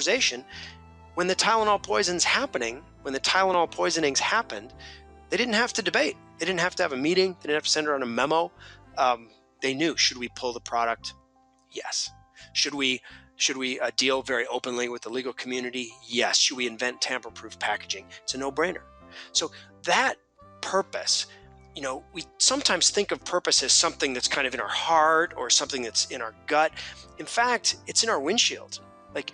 conversation. When the Tylenol poisoning's happened, they didn't have to debate. They didn't have to have a meeting. They didn't have to send around a memo. They knew, should we pull the product? Yes. Should we deal very openly with the legal community? Yes. Should we invent tamper-proof packaging? It's a no-brainer. So that purpose, we sometimes think of purpose as something that's kind of in our heart or something that's in our gut. In fact, it's in our windshield. Like,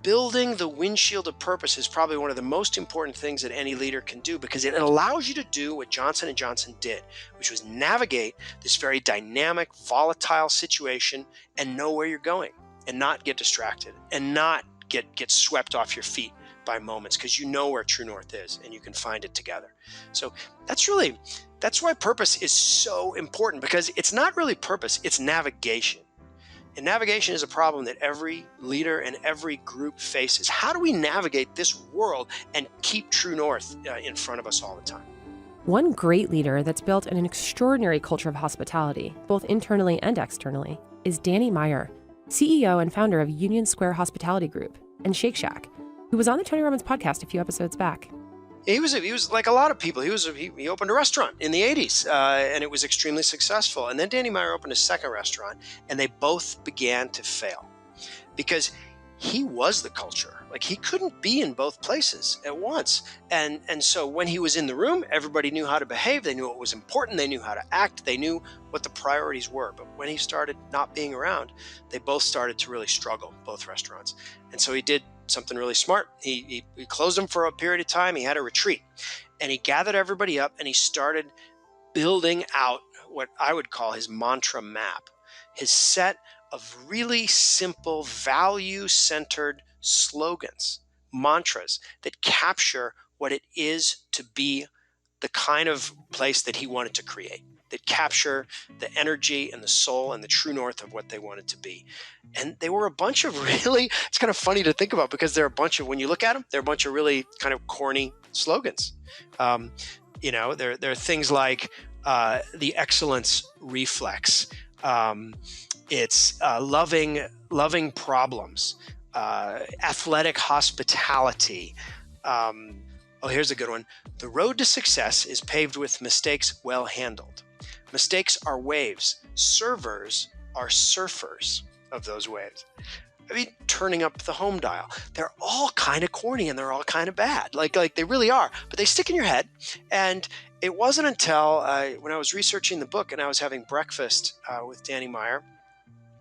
building the windshield of purpose is probably one of the most important things that any leader can do, because it allows you to do what Johnson & Johnson did, which was navigate this very dynamic, volatile situation and know where you're going and not get distracted and not get swept off your feet by moments, because you know where true north is and you can find it together. So that's why purpose is so important, because it's not really purpose, it's navigation. And navigation is a problem that every leader and every group faces. How do we navigate this world and keep true north in front of us all the time? One great leader that's built an extraordinary culture of hospitality, both internally and externally, is Danny Meyer, CEO and founder of Union Square Hospitality Group and Shake Shack, who was on the Tony Robbins podcast a few episodes back. He was like a lot of people. He opened a restaurant in the 80s, and it was extremely successful. And then Danny Meyer opened a second restaurant, and they both began to fail because he was the culture. Like, he couldn't be in both places at once. And so when he was in the room, everybody knew how to behave. They knew what was important. They knew how to act. They knew what the priorities were. But when he started not being around, they both started to really struggle, both restaurants. And so he did something really smart. He closed them for a period of time. He had a retreat, and he gathered everybody up, and he started building out what I would call his mantra map, his set of really simple, value-centered slogans, mantras that capture what it is to be the kind of place that he wanted to create, that capture the energy and the soul and the true north of what they wanted to be. And they were a bunch of really, it's kind of funny to think about, because when you look at them, they're a bunch of really kind of corny slogans. There are things like the excellence reflex. It's loving problems, athletic hospitality. Here's a good one. The road to success is paved with mistakes well handled. Mistakes are waves. Servers are surfers of those waves. I mean, turning up the home dial. They're all kind of corny and they're all kind of bad. Like they really are, but they stick in your head. And it wasn't until when I was researching the book and I was having breakfast with Danny Meyer,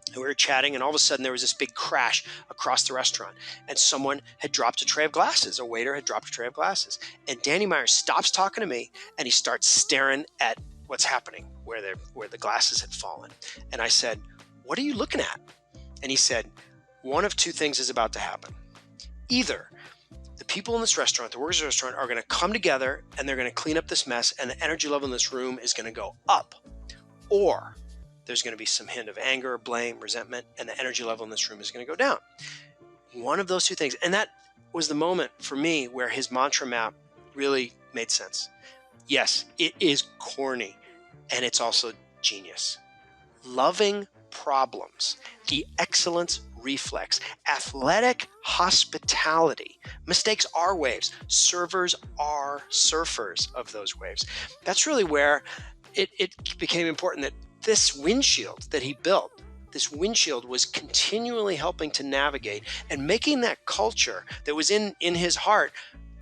and we were chatting, and all of a sudden there was this big crash across the restaurant, and someone had dropped a tray of glasses. A waiter had dropped a tray of glasses. And Danny Meyer stops talking to me, and he starts staring at what's happening, where the glasses had fallen. And I said, "What are you looking at?" And he said, "One of two things is about to happen. Either the people in this restaurant, the workers in the restaurant, are going to come together and they're going to clean up this mess, and the energy level in this room is going to go up, or there's going to be some hint of anger, blame, resentment, and the energy level in this room is going to go down." One of those two things. And that was the moment for me where his mantra map really made sense. Yes, it is corny, and it's also genius. Loving problems, the excellence reflex, athletic hospitality. Mistakes are waves. Servers are surfers of those waves. That's really where it became important that this windshield that he built, this windshield was continually helping to navigate and making that culture that was in his heart.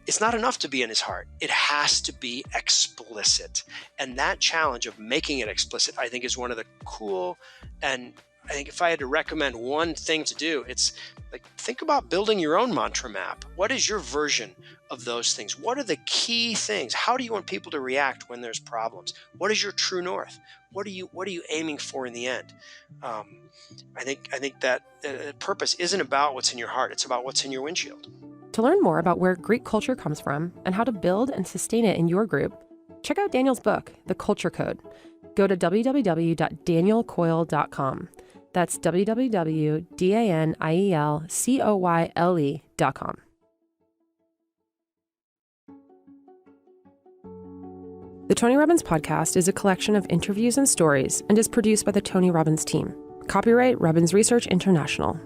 It's not enough to be in his heart. It has to be explicit. And that challenge of making it explicit, I think, is one of the cool, and I think if I had to recommend one thing to do, it's like, think about building your own mantra map. What is your version of those things? What are the key things? How do you want people to react when there's problems? What is your true north? What are you aiming for in the end? I think that purpose isn't about what's in your heart. It's about what's in your windshield. To learn more about where great culture comes from and how to build and sustain it in your group, check out Daniel's book, The Culture Code. Go to www.danielcoyle.com. That's www.danielcoyle.com. The Tony Robbins Podcast is a collection of interviews and stories and is produced by the Tony Robbins team. Copyright Robbins Research International.